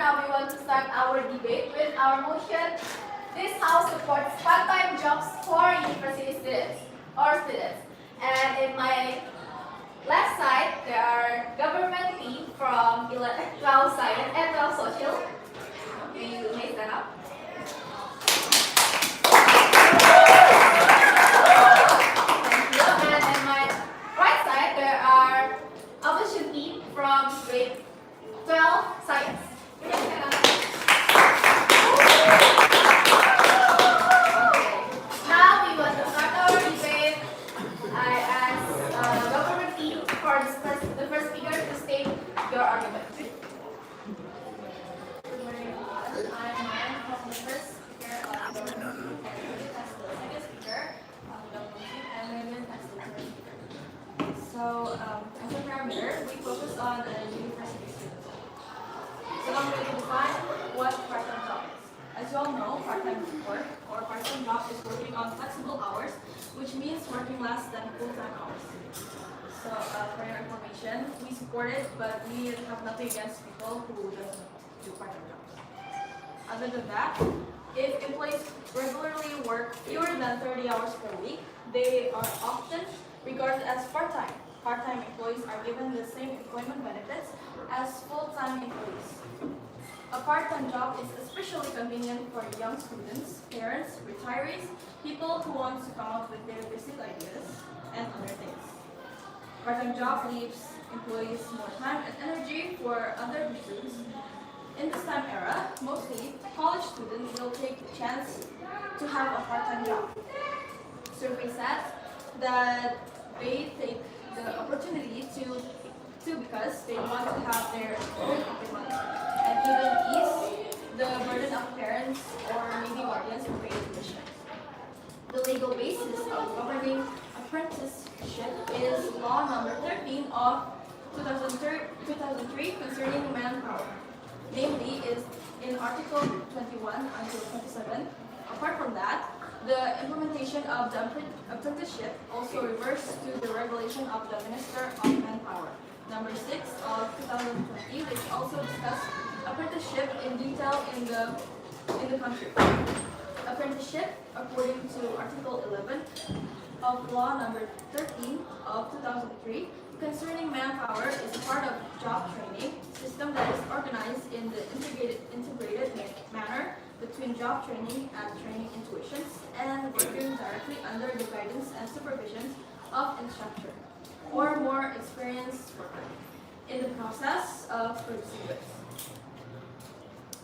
now we want to start our debate with our motion. This house supports part-time jobs for university students or students. And in my left side, there are government team from 12 Science and 12 Social. You may stand up. Thank you. And in my right side, there are opposition team from grade 12 Science. You may stand up. Okay. Now we want to start our debate. I ask government team for the first speaker to state your argument. Good morning, everyone. I'm Ryan from the first speaker of government and as the second speaker of government and Raymond as the third speaker. So, as a parameter, we focus on the university students. So I'm going to define what part-time job is. As you all know, part-time work or part-time job is working on flexible hours, which means working less than full-time hours. So, for your information, we support it, but we have nothing against people who doesn't do part-time jobs. Other than that, if employees regularly work fewer than 30 hours per week, they are often regarded as part-time. Part-time employees are given the same employment benefits as full-time employees. A part-time job is especially convenient for young students, parents, retirees, people who want to come up with their basic ideas, and other things. Part-time job leaves employees more time and energy for other pursuits. In this time era, mostly college students will take the chance to have a part-time job. Survey says that they take the opportunity to because they want to have their own pocket money and even ease the burden of parents or maybe guardians who pay tuition. The legal basis of governing apprenticeship is Law Number 13 of 2003 concerning manpower. Namely, is in Article 21 until 27. Apart from that, the implementation of the apprenticeship also refers to the regulation of the Minister of Manpower, Number 6 of 2020, which also discussed apprenticeship in detail in the country. Apprenticeship, according to Article 11 of Law Number 13 of 2003, concerning manpower, is a part of job training system that is organized in the integrated manner between job training and training intuitions and working directly under the guidance and supervision of instructor or more experienced worker in the process of producing goods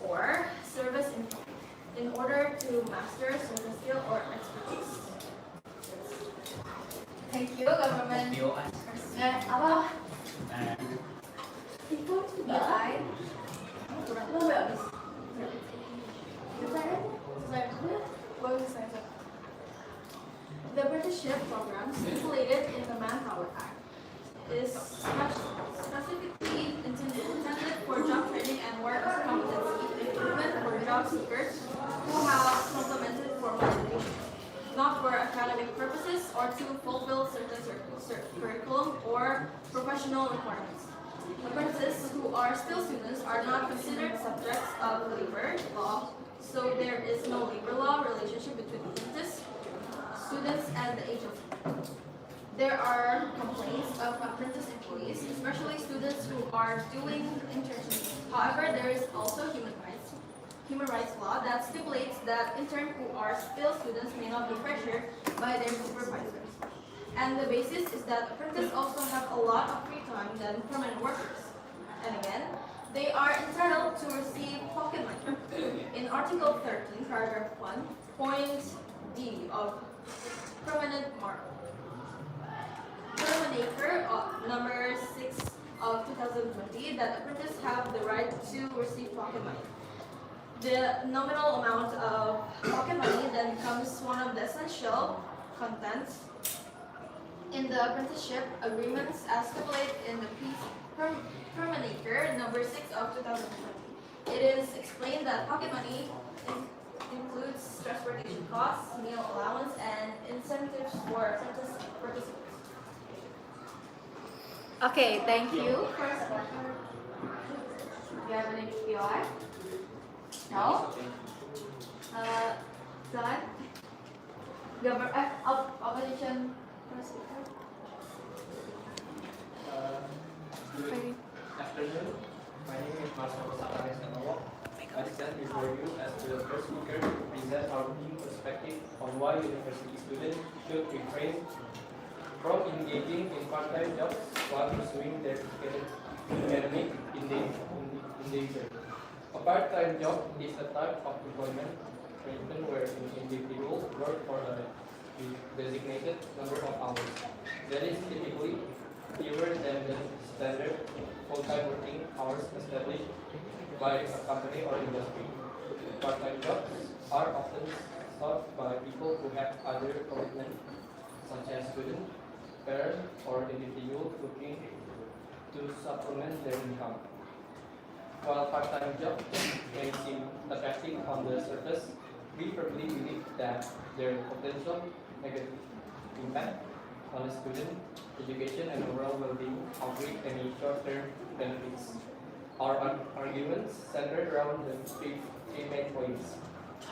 or service in order to master certain skill or expertise. Thank you, government. Apa? Itu sudah lain. Belum habis. The apprenticeship program stipulated in the Manpower Act is specifically intended for job training and work competency improvement for job seekers who have complemented formal education, not for academic purposes or to fulfill certain curriculum or professional requirements. Apprentices who are still students are not considered subjects of labor law, so there is no labor law relationship between apprentice, students, and the agency. There are complaints of apprentice employees, especially students who are doing internships. However, there is also human rights law that stipulates that interns who are still students may not be pressured by their supervisors. And the basis is that apprentices also have a lot of free time than permanent workers. And again, they are entitled to receive pocket money. In Article 13, paragraph 1, point D of Permanent Terminator number 6 of 2020, that apprentices have the right to receive pocket money. The nominal amount of pocket money then becomes one of the essential contents in the apprenticeship agreements as stipulated in the Terminator number 6 of 2020. It is explained that pocket money includes transportation costs, meal allowance, and incentives for apprentice participants. Okay, thank you. Do you have any POI? No? Son? Opposition first speaker? Good afternoon. My name is Marcelo Sakaris Nanawa. I stand before you as the first speaker to present our team perspective on why university students should refrain from engaging in part-time jobs while pursuing their academic endeavor. A part-time job is a type of employment arrangement where an individual works for a designated number of hours. That is typically fewer than the standard full-time working hours established by a company or industry. Part-time jobs are often sought by people who have other commitments, such as students, parents, or individuals looking to supplement their income. While part-time jobs may seem attractive on the surface, we firmly believe that their potential negative impact on the student education and overall well-being outweigh any short-term benefits. Our arguments centered around the three main points: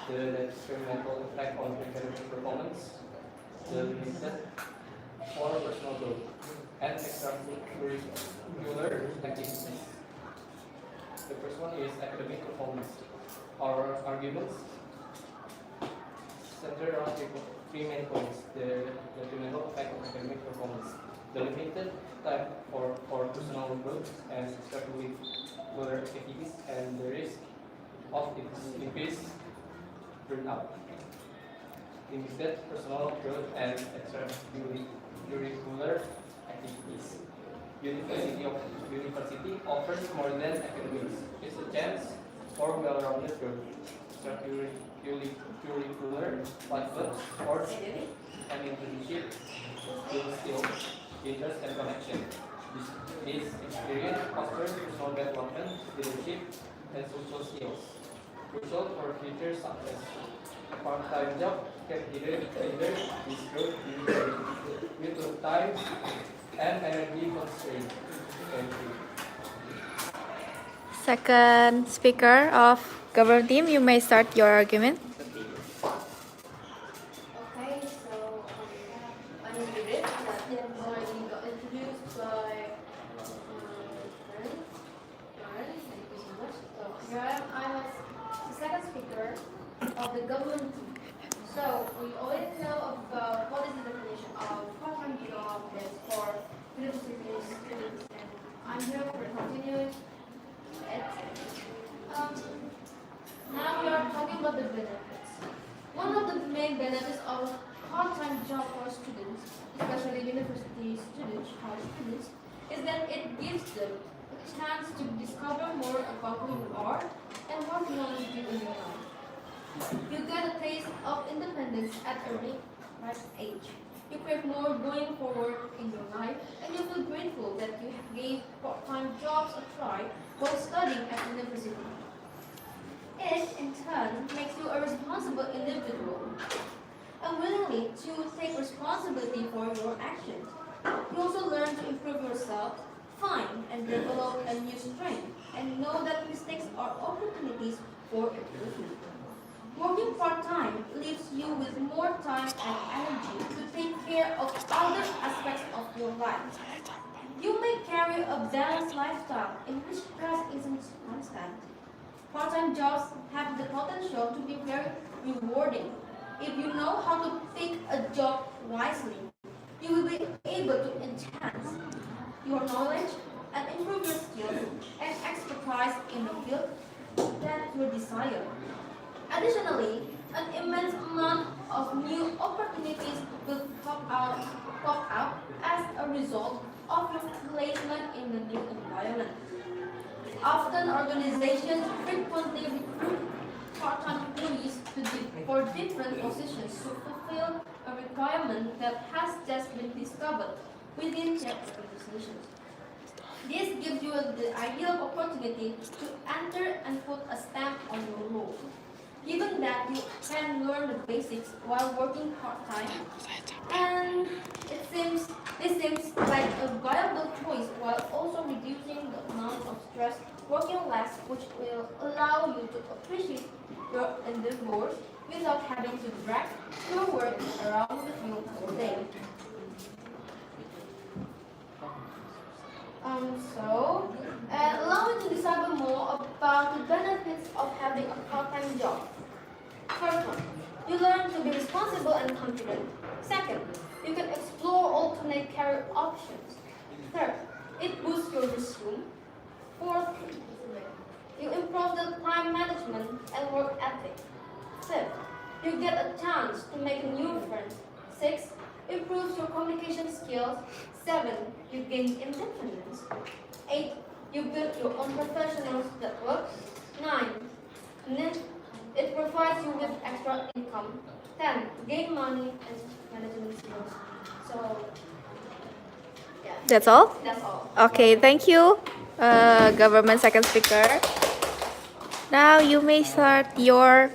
the detrimental effect on academic performance, the limited for personal growth, and extracurricular activities. The first one is academic performance. Our arguments centered around three main points: the detrimental effect on academic performance, the limited time for personal growth and extracurricular activities, and the risk of increased burnout. Limited personal growth and extracurricular activities. University offers more than academics. It's a chance for well-rounded growth. Extracurricular clubs, sports, and internship build skills, interest, and connection. This experience fosters personal development, leadership, and social skills, crucial for future success. A part-time job can hinder this growth due to time and energy constraints. Thank you. Second speaker of government team, you may start your argument. Okay, so my name is David. That already got introduced by Karen. Thank you so much. So here I was the second speaker of the government team. So we already know about what is the definition of part-time job is for university students, and I'm here for continuing it. Now we are talking about the benefits. One of the main benefits of part-time job for students, especially university students, college students, is that it gives them a chance to discover more about who you are and what you want to do in your life. You get a taste of independence at a right age. You crave more going forward in your life, and you feel grateful that you gave part-time jobs a try while studying at university. It, in turn, makes you a responsible individual and willingly to take responsibility for your actions. You also learn to improve yourself, find and develop a new strength, and know that mistakes are opportunities for improvement. Working part-time leaves you with more time and energy to take care of other aspects of your life. You may carry a balanced lifestyle in which stress isn't constant. Part-time jobs have the potential to be very rewarding. If you know how to pick a job wisely, you will be able to enhance your knowledge and improve your skills and expertise in the field that you desire. Additionally, an immense amount of new opportunities will pop out as a result of your placement in the new environment. Often, organizations frequently recruit part-time employees for different positions to fulfill a requirement that has just been discovered within their organizations. This gives you the ideal opportunity to enter and put a stamp on your role. Given that you can learn the basics while working part-time, and this seems like a viable choice while also reducing the amount of stress working less, which will allow you to appreciate your endeavors without having to drag your work around with you all day. Allow me to discover more about the benefits of having a part-time job. First one, you learn to be responsible and confident. Second, you can explore alternate career options. Third, it boosts your resume. Fourth, you improve the time management and work ethic. Fifth, you get a chance to make new friends. Sixth, improves your communication skills. 7, you gain independence. 8, you build your own professional network. 9, it provides you with extra income. 10, gain money and management skills. So, yeah, That's all? that's all. Okay, thank you, government second speaker. Now you may start your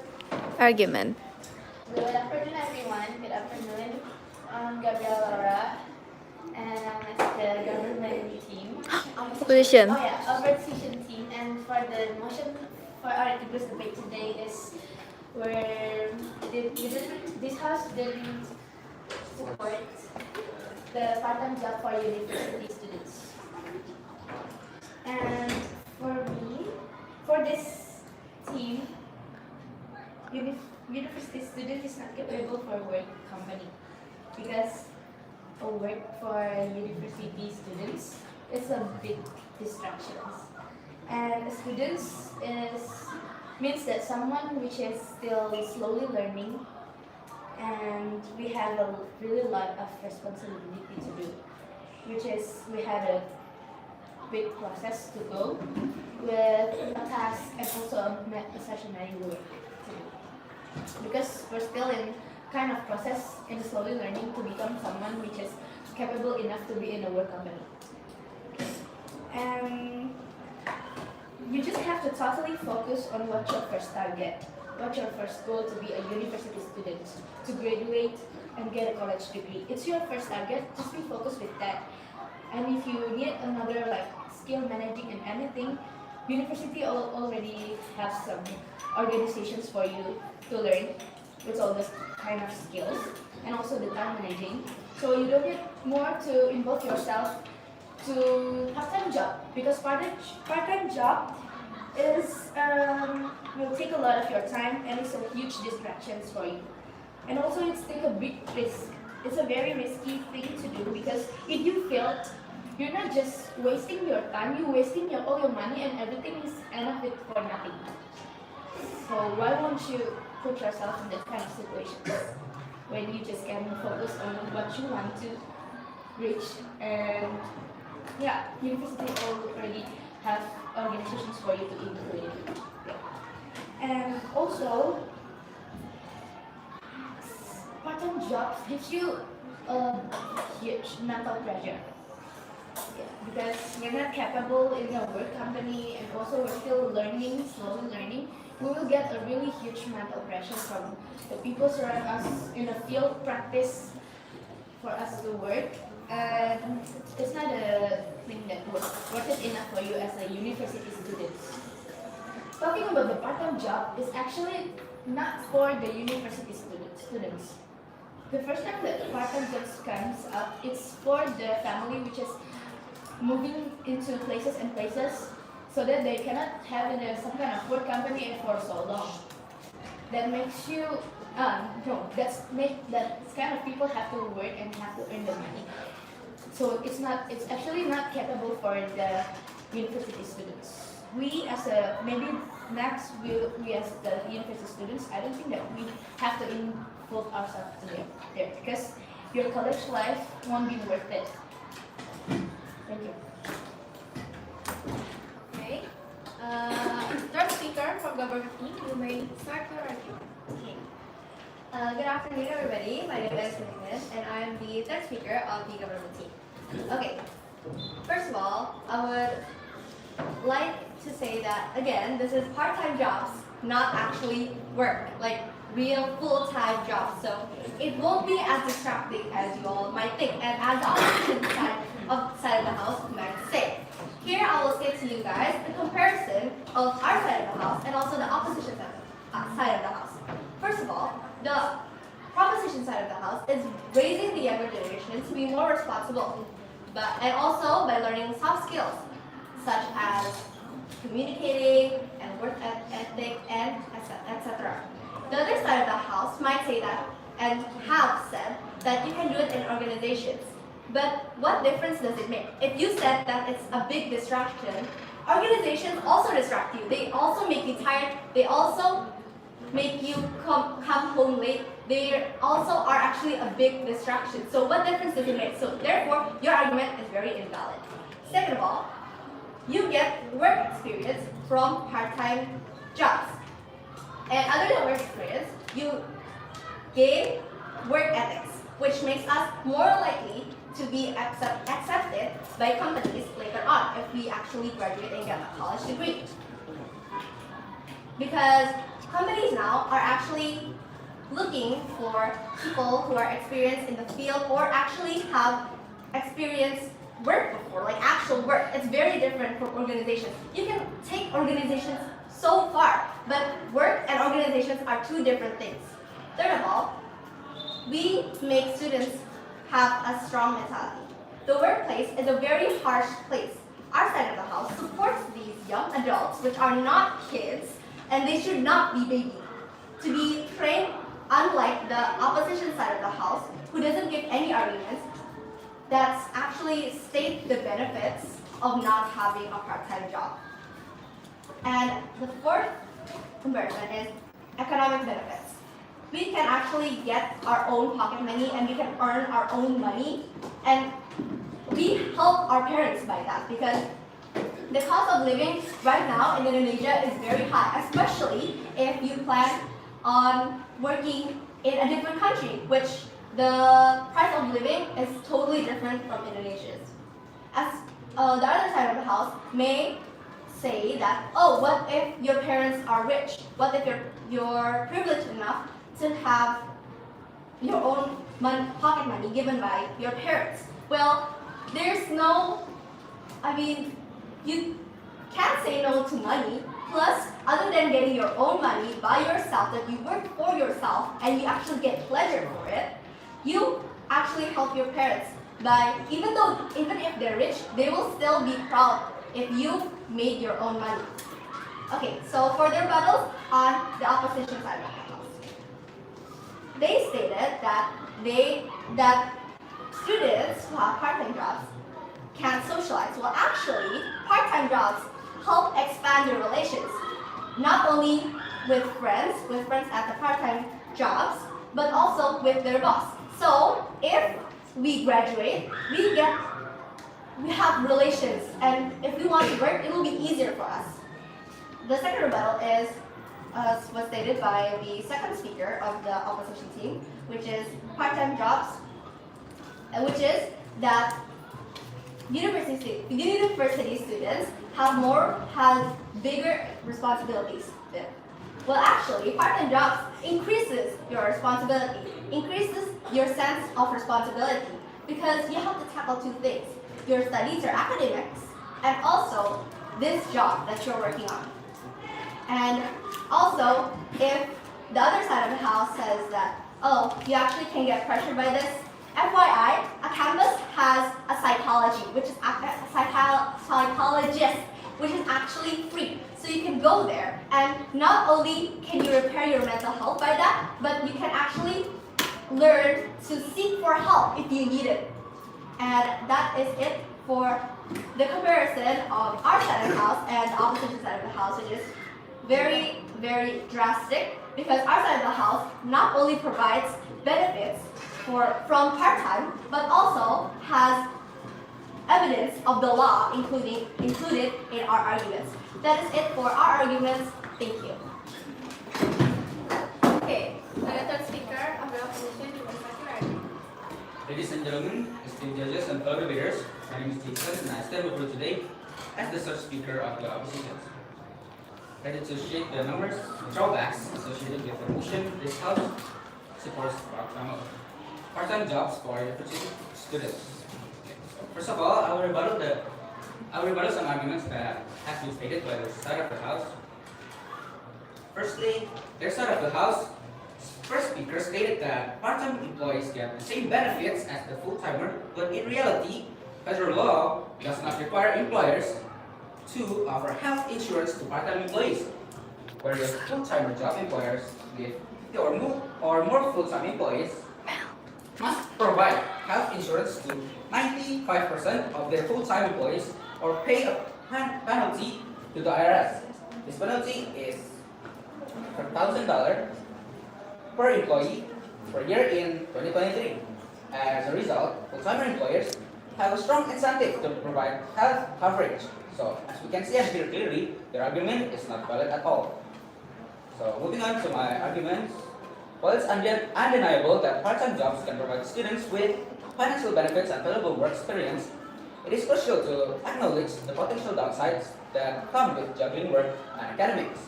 argument. Good afternoon, everyone. Good afternoon. I'm Gabriela Laura, and I'm the government team. Opposition. Oh yeah, opposition team. And for the motion for our English debate today is where this house didn't support the part-time job for university students. And for me, for this team, university student is not capable for work company because a work for university students is a big distractions. And students means that someone which is still slowly learning, and we have a really lot of responsibility to do, which is we have a big process to go with a task and also a stationary work to do. Because we're still in kind of process in slowly learning to become someone which is capable enough to be in a work company. And you just have to totally focus on what your first target, what your first goal to be a university student, to graduate and get a college degree. It's your first target, just be focused with that. And if you need another skill managing and anything, university already have some organizations for you to learn with all this kind of skills and also the time managing. So you don't need more to involve yourself to part-time job, because part-time job is will take a lot of your time and it's a huge distractions for you. And also it's take a big risk. It's a very risky thing to do because if you fail, you're not just wasting your time, you're wasting all your money and everything is end up with for nothing. So why won't you put yourself in that kind of situation when you just can focus on what you want to reach? And yeah, university already have organizations for you to include it. Yeah. And also, part-time jobs gives you a huge mental pressure. Yeah, because we're not capable in a work company and also we're still learning, slowly learning. We will get a really huge mental pressure from the people surrounding us in a field practice for us to work. And it's not a thing that worth it enough for you as a university student. Talking about the part-time job is actually not for the university students. The first time that the part-time job comes up, it's for the family which is moving into places and places so that they cannot have some kind of work company for so long. That makes you that kind of people have to work and have to earn the money. So it's actually not capable for the university students. We as maybe next we as the university students, I don't think that we have to involve ourselves there because your college life won't be worth it. Thank you. Okay. Third speaker from government team, you may start your argument. Okay. Good afternoon, everybody. My name is Nicholas, and I am the third speaker of the government team. Okay. First of all, I would like to say that again, this is part-time jobs, not actually work, like real full-time jobs. So it won't be as distracting as you all might think. And as the opposition side of the house might say, here I will say to you guys the comparison of our side of the house and also the opposition side of the house. First of all, the proposition side of the house is raising the younger generation to be more responsible, and also by learning soft skills such as communicating and work ethic and etc. The other side of the house might say that and have said that you can do it in organizations. But what difference does it make? If you said that it's a big distraction, organizations also distract you. They also make you tired. They also make you come home late. They also are actually a big distraction. So what difference does it make? So therefore, your argument is very invalid. Second of all, you get work experience from part-time jobs. And other than work experience, you gain work ethics, which makes us more likely to be accepted by companies later on if we actually graduate and get a college degree. Because companies now are actually looking for people who are experienced in the field or actually have experienced work before, like actual work. It's very different from organizations. You can take organizations so far, but work and organizations are two different things. Third of all, we make students have a strong mentality. The workplace is a very harsh place. Our side of the house supports these young adults, which are not kids, and they should not be babied, to be trained unlike the opposition side of the house, who doesn't give any arguments that actually state the benefits of not having a part-time job. And the fourth comparison is economic benefits. We can actually get our own pocket money and we can earn our own money, and we help our parents by that because the cost of living right now in Indonesia is very high, especially if you plan on working in a different country, which the price of living is totally different from Indonesia's. As the other side of the house may say that, oh, what if your parents are rich? What if you're privileged enough to have your own pocket money given by your parents? Well, there's no, you can't say no to money. Plus, other than getting your own money by yourself, that you work for yourself and you actually get pleasure for it, you actually help your parents by, even if they're rich, they will still be proud if you made your own money. Okay, so for their rebuttals on the opposition side of the house, they stated that students who have part-time jobs can't socialize. Well, actually, part-time jobs help expand your relations, not only with friends at the part-time jobs, but also with their boss. So if we graduate, we have relations, and if we want to work, it will be easier for us. The second rebuttal is was stated by the second speaker of the opposition team, which is part-time jobs, which is that university students have bigger responsibilities. Well, actually, part-time jobs increases your responsibility, increases your sense of responsibility, because you have to tackle two things: your studies, your academics, and also this job that you're working on. And also, if the other side of the house says that, oh, you actually can get pressured by this, FYI, a campus has a psychologist, which is actually free. So you can go there, and not only can you repair your mental health by that, but you can actually learn to seek for help if you need it. And that is it for the comparison of our side of the house and the opposition side of the house, which is very, very drastic, because our side of the house not only provides benefits from part-time, but also has evidence of the law included in our arguments. That is it for our arguments. Thank you. Okay, the third speaker of the opposition to the second argument. Ladies and gentlemen, esteemed judges and fellow debaters, my name is Jason and I stand before you today as the third speaker of the opposition. Ready to state the numbers and drawbacks associated with the motion this House supports part-time jobs for university students. Okay, so first of all, I will rebuttal the I will rebuttal some arguments that have been stated by the side of the house. Firstly, their side of the house, first speaker stated that part-time employees get the same benefits as the full-timer, but in reality, federal law does not require employers to offer health insurance to part-time employees, whereas full-timer job employers give 50 or more full-time employees must provide health insurance to 95% of their full-time employees or pay a penalty to the IRS. This penalty is $1,000 per employee per year in 2023. As a result, full-time employers have a strong incentive to provide health coverage. So, as we can see and hear clearly, their argument is not valid at all. So, moving on to my arguments. While it's undeniable that part-time jobs can provide students with financial benefits and valuable work experience, it is crucial to acknowledge the potential downsides that come with juggling work and academics.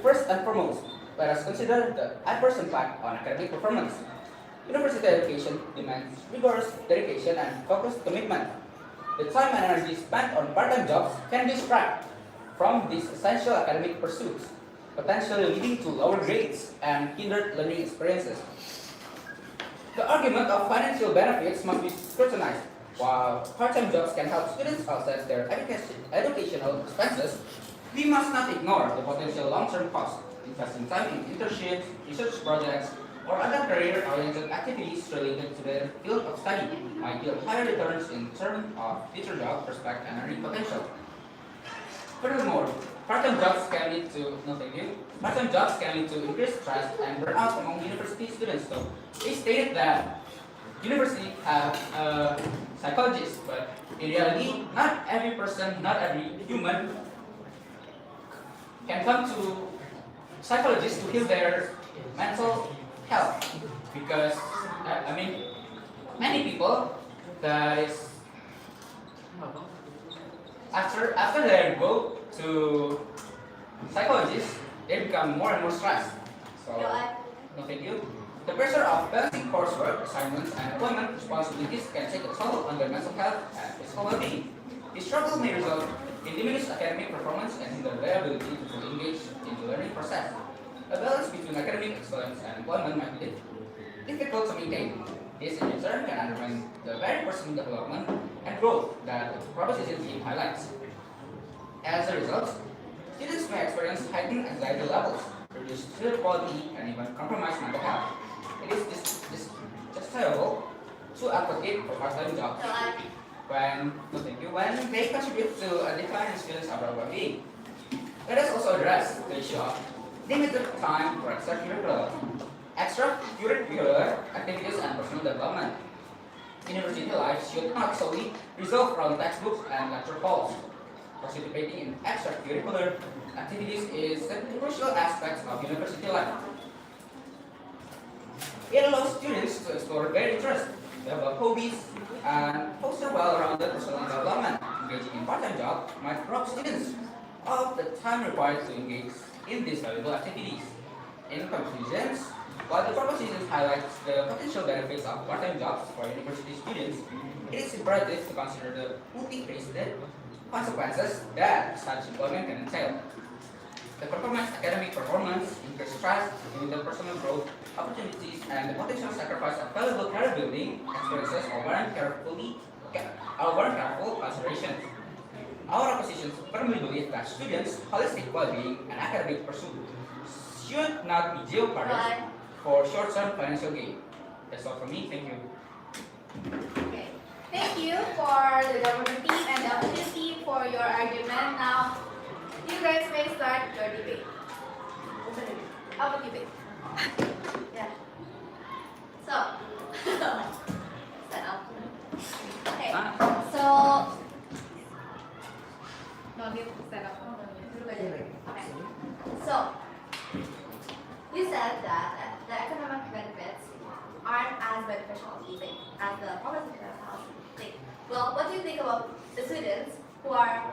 First and foremost, let us consider the adverse impact on academic performance. University education demands rigorous dedication and focused commitment. The time and energy spent on part-time jobs can distract from these essential academic pursuits, potentially leading to lower grades and hindered learning experiences. The argument of financial benefits must be scrutinized. While part-time jobs can help students offset their educational expenses, we must not ignore the potential long-term costs. Investing time in internships, research projects, or other career-oriented activities related to their field of study might yield higher returns in terms of future job prospect and earning potential. Furthermore, part-time jobs can lead to increased stress and burnout among university students. So they stated that universities have psychologists, but in reality, not every person, not every human can come to psychologists to heal their mental health, because many people that is after they go to psychologists, they become more and more stressed. So, no thank you. The pressure of balancing coursework, assignments, and employment responsibilities can take a toll on their mental health and physical well-being. This struggle may result in diminished academic performance and hinder their ability to fully engage in the learning process. A balance between academic excellence and employment might be difficult to maintain. This in turn can undermine the very personal development and growth that the proposition team highlights. As a result, students may experience heightened anxiety levels, reduced sleep quality, and even compromised mental health. It is justifiable to advocate for part-time jobs when they contribute to a decline in students' overall well-being. Let us also address the issue of limited time for extracurricular activities and personal development. University life should not solely resolve around textbooks and lecture halls. Participating in extracurricular activities is a crucial aspect of university life. It allows students to explore their interests, develop hobbies, and foster well-rounded personal development. Engaging in part-time job might rob students of the time required to engage in these valuable activities. In conclusion, while the proposition highlights the potential benefits of part-time jobs for university students, it is imperative to consider the multifaceted consequences that such employment can entail. The compromised academic performance, increased stress, limited personal growth opportunities, and the potential sacrifice of valuable career building experiences are warrant careful consideration. Our opposition firmly believe that students' holistic well-being and academic pursuit should not be jeopardized for short-term financial gain. That's all from me. Thank you. Okay. Thank you for the government team and the opportunity for your argument. Now, you guys may start your debate. Our debate. Yeah. So, stand up. Okay. So, no need to stand up. Okay. So, you said that the economic benefits aren't as beneficial as you think, as the proposition think. Well, what do you think about the students who are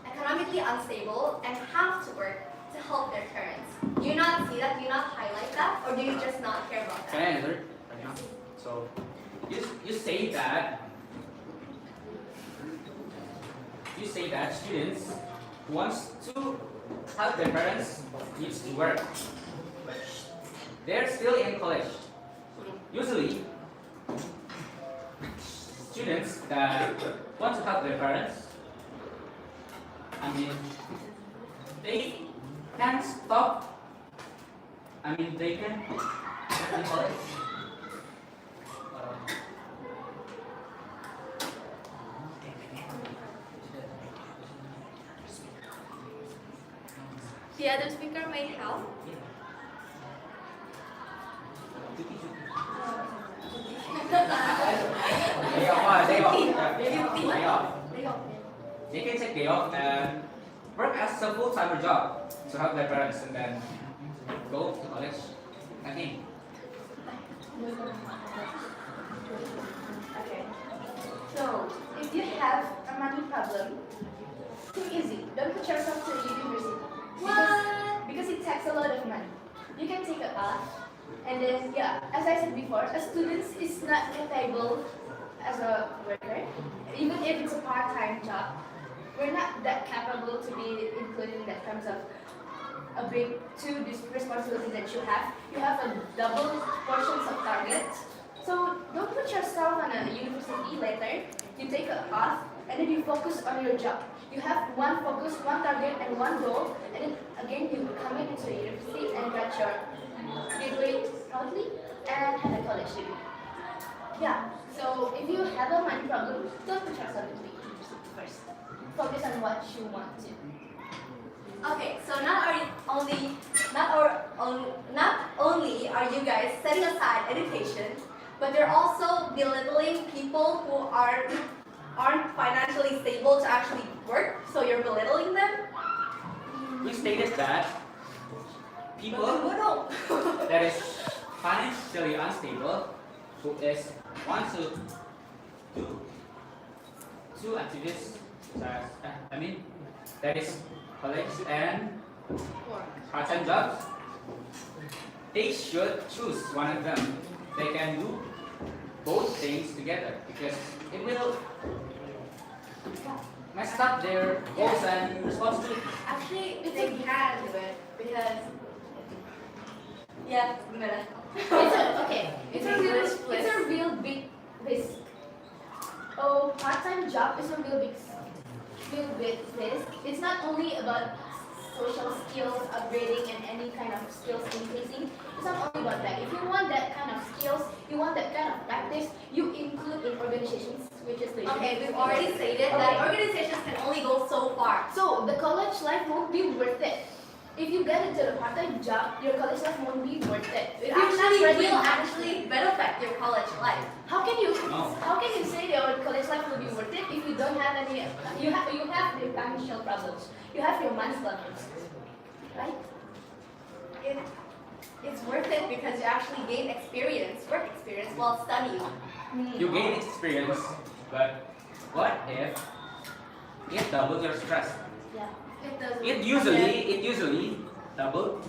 economically unstable and have to work to help their parents? Do you not see that? Do you not highlight that? Or do you just not care about that? Can I answer it right now? So, you say that you say that students who wants to help their parents needs to work, but they're still in college. Usually, students that want to help their parents, they can stop. They can in college. The other speaker may help. They can take day off and work as a full-time job to help their parents and then go to college again. Okay. So, if you have a money problem, too easy. Don't put yourself to university. Because it takes a lot of money. You can take a path, and then, yeah, as I said before, a student is not capable as a worker. Even if it's a part-time job, we're not that capable to be included in that terms of a big two responsibilities that you have. You have a double portions of target. So don't put yourself on a university later. You take a path and then you focus on your job. You have one focus, one target, and one goal, and then again you come into university and get your degree proudly and have a college degree. Yeah. So if you have a money problem, don't put yourself into university first. Focus on what you want to. Okay, so not only are you guys setting aside education, but you're also belittling people who aren't financially stable to actually work. So you're belittling them. We stated that people that is financially unstable who is want to do two activities that is college and part-time jobs, they should choose one of them. They can do both things together because it will mess up their goals and responsibilities. Actually, they can do it because gimana? It's a real big risk. Oh, part-time job is a real big risk. It's not only about social skills, upgrading, and any kind of skills increasing. It's not only about that. If you want that kind of skills, you want that kind of practice, you include in organizations, which is the Okay, we've already stated that organizations can only go so far. So the college life won't be worth it. If you get into a part-time job, your college life won't be worth it. If you're not ready, Will actually benefit your college life. how can you No. say your college life will be worth it if you don't have any? You have the financial problems. You have your money problems, right? It's worth it because you actually gain work experience while studying. You gain experience, but what if it doubles your stress? Yeah. It usually double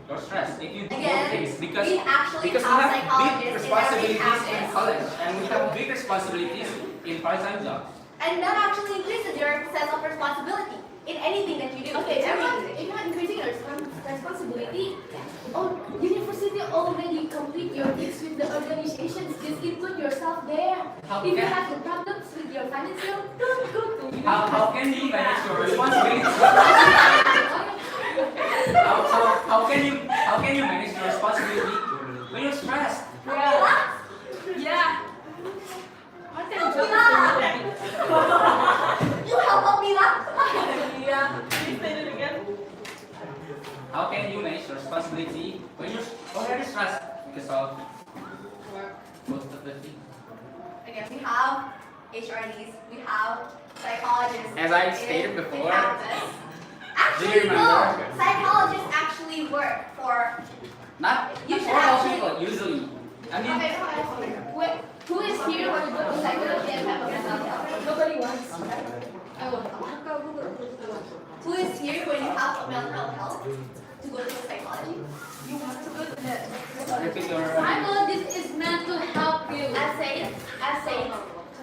your stress if you do both Again, things because we actually we have have big psychologists in every responsibilities in campus. college and we have big responsibilities in part-time jobs. And that actually increases your sense of responsibility in anything that you do. Okay, in everything. if you're increasing your responsibility, university already complete your things with the organizations. Just include yourself there. How If you can- have the problems with your financial, don't go to university. How can you manage your responsibilities? How can you manage your responsibility when you're stressed? Yeah. What kind of Help me job is laugh. that? You help me laugh. Yeah. Can you say it again? How can you manage your responsibility when you're already stressed because of both of the things? Again, we have HRDs, we have psychologists. As I in- stated in before, campus. do Actually, you no. remember? Psychologists actually work for. Not You should for all actually- people, usually. Okay, wait, who is here when you go to psychology and have a mental health? Nobody wants. Who is here when you have a mental health to go to psychology? You want to go to the. Repeat your Psychologist is meant to help you. I say,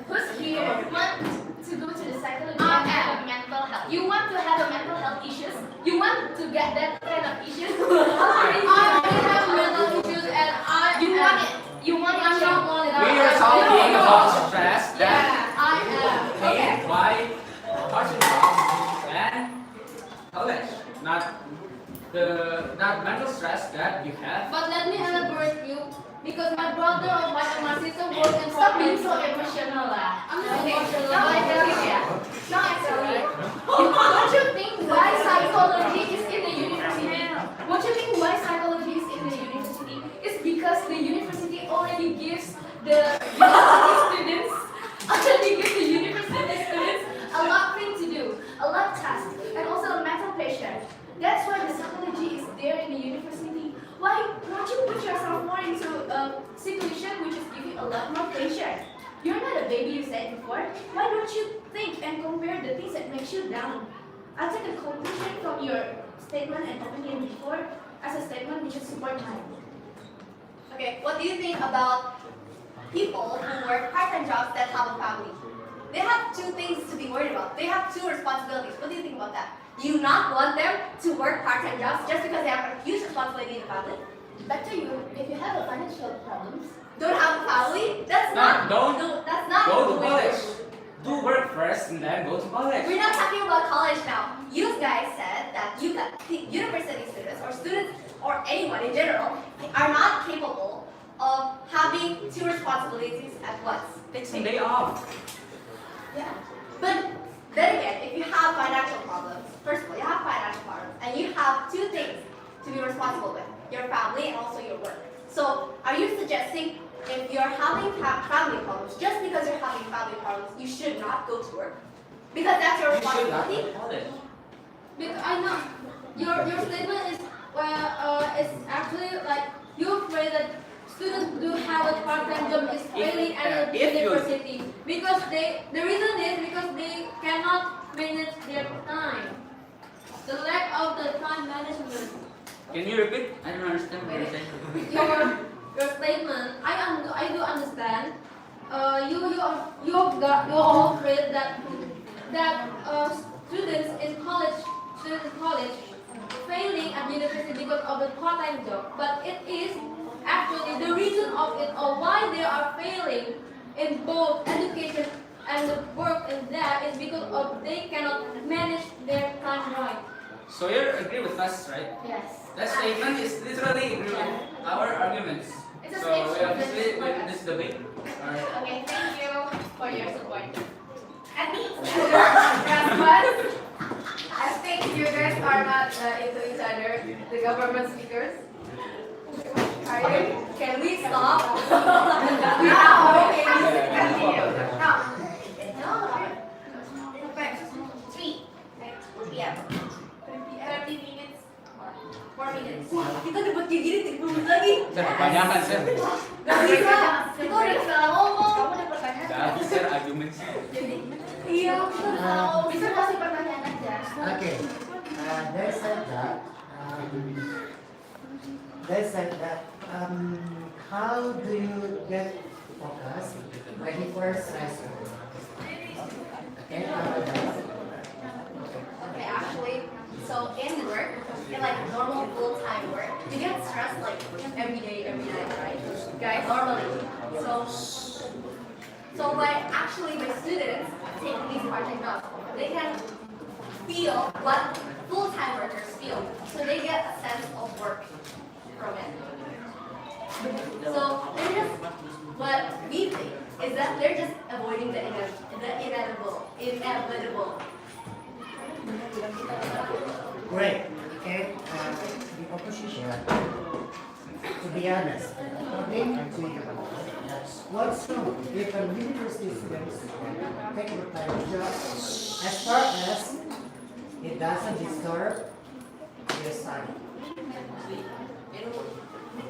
who's here want to go to the psychology and have a mental to get that kind of issues? I have mental issues and You want it. You want it. I don't want it. We are talking about stress that Yeah, I am. Okay. made by part-time jobs and college, not mental stress that you have. But let me elaborate you because my brother or my sister work in Stop being so corporate. emotional lah. I'm not Okay. emotional. Now I tell you ya. Now I tell you. Don't you think why psychology is in the university? Don't you think why psychology is in the university? It's because the university already gives the university students a lot thing to do, a lot tasks, and also a mental pressure. That's why the psychology is there in the university. Why don't you put yourself more into a situation which is giving a lot more pressure? You're not a baby, you said before. Why don't you think and compare the things that makes you down? I'll take a conclusion from your statement and opinion before as a statement which is support mine. Okay, what do you think about people who work part-time jobs that have a family? They have two things to be worried about. They have two responsibilities. What do you think about that? Do you not want them to work part-time jobs just because they have a huge responsibility in the family? Back to you, if you have a financial problems, Don't have a family? That's No, not. don't No, that's not Go the to way college. Do work first and then go to college. We're not talking about college now. You guys said that you got university students or students or anyone in general are not capable of having two responsibilities at once. Take some day off. Yeah. But then again, if you have financial problems, first of all, you have financial problems, and you have two things to be responsible with, your family and also your work. So, are you suggesting if you're having family problems, just because you're having family problems, you should not go to work? Because that's your You should not responsibility? go to college. Because I know your statement is it's actually like you afraid that students do have a part-time job is failing at the if you- university because the reason is because they cannot manage their time. The lack of the time management. Can you repeat? I don't understand what you're saying. Your statement, I do understand. You're all afraid that students in college failing at university because of the part-time job. But it is actually the reason of it or why they are failing in both education and the work in that is because of they cannot manage their time right. So you agree with us, right? yes. That statement is literally agree with our arguments. It's a So safe we obviously statement. with this debate. Alright. Okay, thank you for your support. And me, last one. I think you guys are not into each other, the government speakers. Are you? Can we stop? Now, okay, let's continue. Now, no, perfect. 3 p.m. 30 minutes, 4 minutes. Kita debat kayak gini 30 menit lagi. Sir, kebanyakan sir. Gak bisa. Kita udah salah ngomong. Kamu udah pertanyaan? Udah habis sir argument sih. Iya, kita udah salah ngomong. Bisa kasih pertanyaan aja. Okay, they said that how do you get focus when you first stressful? Okay, how about that? Okay, actually, so in work, in like normal full-time work, you get stressed like every day, every night, right? Guys, normally. So by actually my students taking these part-time jobs, they can feel what full-time workers feel. So they get a sense of work from it. So they're just, what we think is that they're just avoiding the inevitable. Great. Okay, the opposition, to be honest, according to you, what's wrong if a university student take a part job as far as it doesn't disturb your study?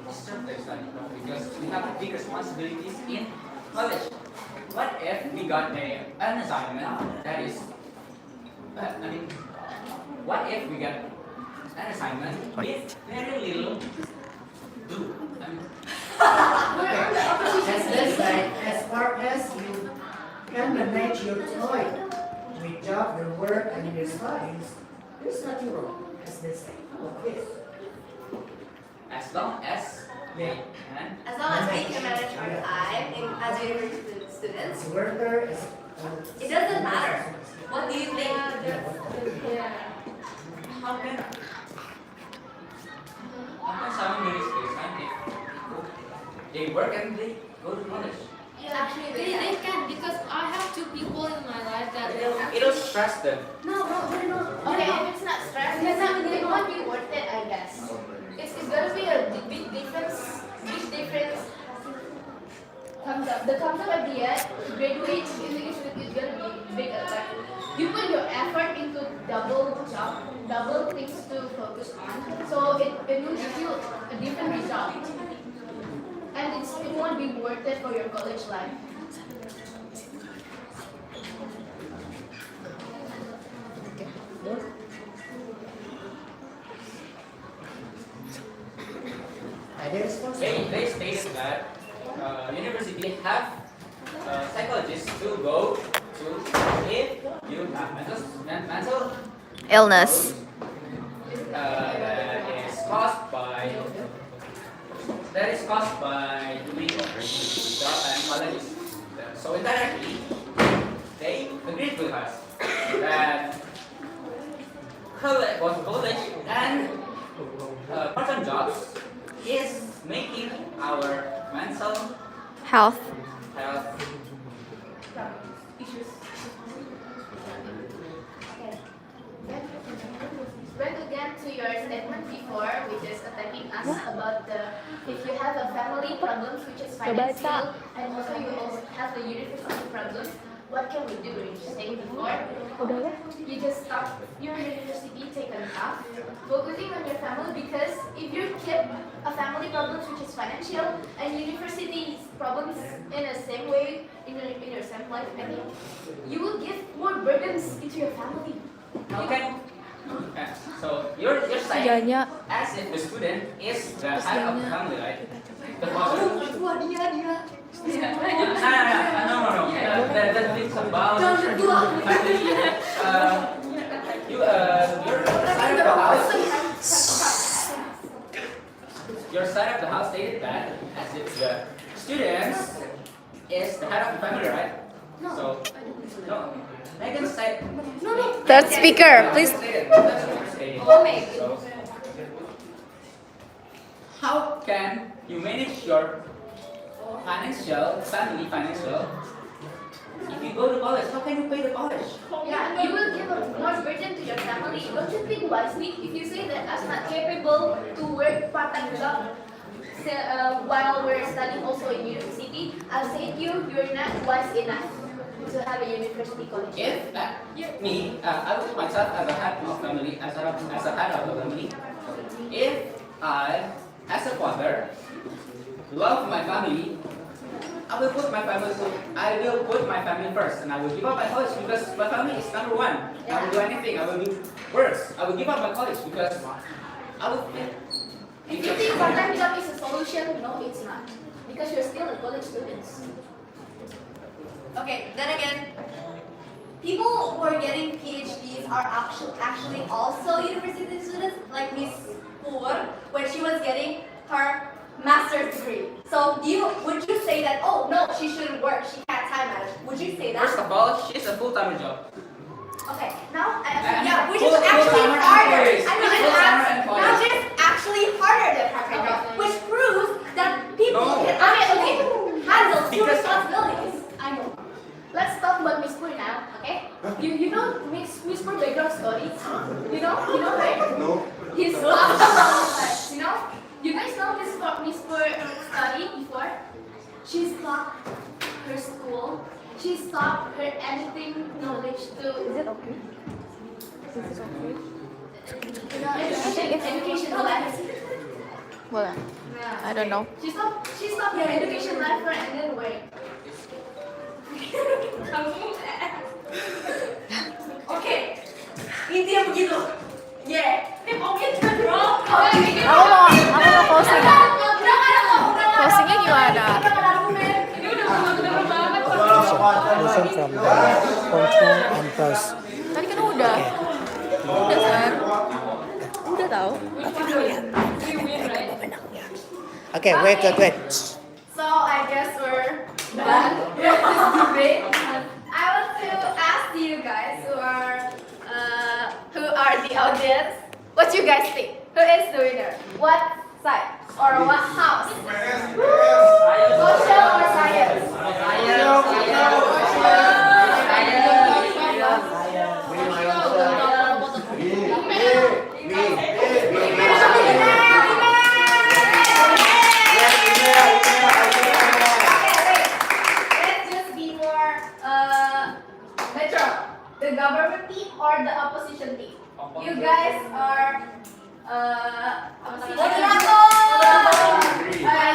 Disturb their study because we have big responsibilities in college. What if we got an assignment that is, what if we got an assignment with very little do? Okay, as they say, as far as you can manage your time with job, your work, and your studies, there's nothing wrong, as they say. As long as they can. As long as we can manage our time as university students, Worker is. it doesn't matter. What do you think? How can someone do this if they work and they go to college? Actually, They can, because I have two people in my life that It'll stress them. No, okay, if it's not stress, it won't be worth it, I guess. It's gonna be a big difference. Comes up at the end, graduate is gonna be big. Like, you put your effort into double things to focus on, so it will give you a different result. And it won't be worth it for your college life. They stated that university have psychologists to go to if you have mental Illness. that is caused by doing job and colleges. So indirectly, they agreed with us that college and part-time jobs is making our mental Health. health Issues. Back again to your statement before, which is attacking us about if you have a family problems, which is financial, and also you also have the university problems. What can we do? You just say before, you just stop your university, take a nap, focusing on your family, because if you keep a family problems which is financial and university problems in the same way in your same life, I think you will give more burdens into your family. How can so you're saying Tiganya. as if the student is the head of the family, right? The father. No. That is about family. Your side of the house stated that as if the students is the head of the family, right? So no. Megan said. Third speaker, please. So, how can you manage your family financial? If you go to college, how can you pay the college? Yeah, you will give a more burden to your family. Don't you think wisely if you say that I'm not capable to work part-time job while we're studying also in university? I'll say to you, you're not wise enough to have a university college. If I would myself as a head of family, as a head of the family, if I, as a father, love my family, I will put my family first, and I will give up my college because my family is number one. I will do anything. I will do worse. I will give up my college because I will. If you think part-time job is a solution, no, it's not. Because you're still a college student. Okay, then again, people who are getting PhDs are actually also university students, like Miss Poor, when she was getting her master's degree. So would you say that, oh no, she shouldn't work, she can't time manage? Would you say that? First of all, she's a full-time job. Okay, now Yeah, which is actually full-timer harder. employees. I know, Full-timer employees. now it's actually harder than part-time job, which proves that people No. can actually handle two Because- responsibilities. I know. Let's talk about Miss Pur now, okay? You know Miss Pur background story? You know, right? No. His you know? You guys know Miss Pur study before? She stopped her school. She stopped her anything knowledge to. Is it okay? Education life. Boleh. I don't know. She stopped her education life for and then wait. Oke, intinya begitu. Yeah, ini mungkin bro. Aku mau closing. Closingnya gimana? Ini udah banget. Listen from the control and press. Tadi kan udah. Udah kan? Udah tahu. Okay, wait. So I guess we're done with this debate. I want to ask you guys who are the audience, what you guys think? Who is the winner? What side or what house? Social or science? Let's just be more neutral. The government team or the opposition team? You guys are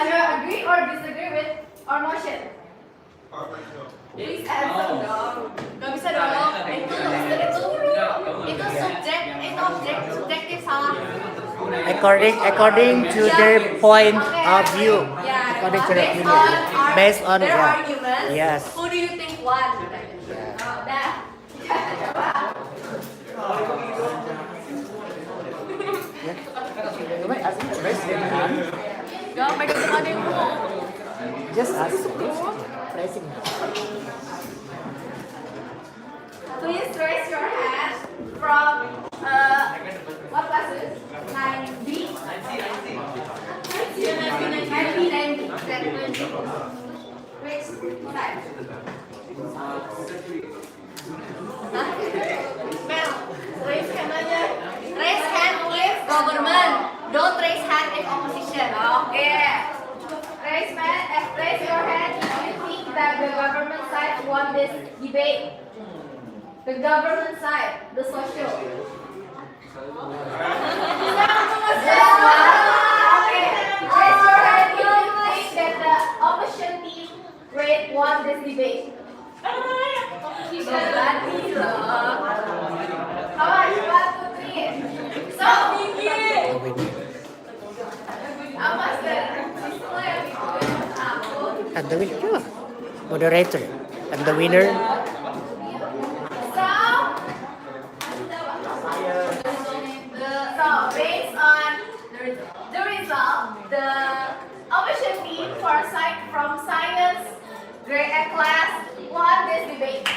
you agree or disagree with our motion? Please answer dong. Gak bisa dong. Itu subjektif salah. According to their point of view. Yeah. According to their opinion. Based on their yeah. argument. Yes. Who do you think won? Oh, dah. Gak pegang adikmu. Just ask. Pressing. Please raise your hand from what classes? 9B? 9B. Which side? Mel, raise hand aja. Raise hand if government. Don't raise hand if opposition. Okay. Raise your hand if you think that the government side won this debate. The government side, the social. Okay. Raise your hand if you think that the opposition team won this debate. Berani loh. How much? 1, 2, 3. So, apa sih? Semua yang ikutin aku. And the winner. Moderator. And the winner. So based on the result, the opposition team for from science grade A class won this debate.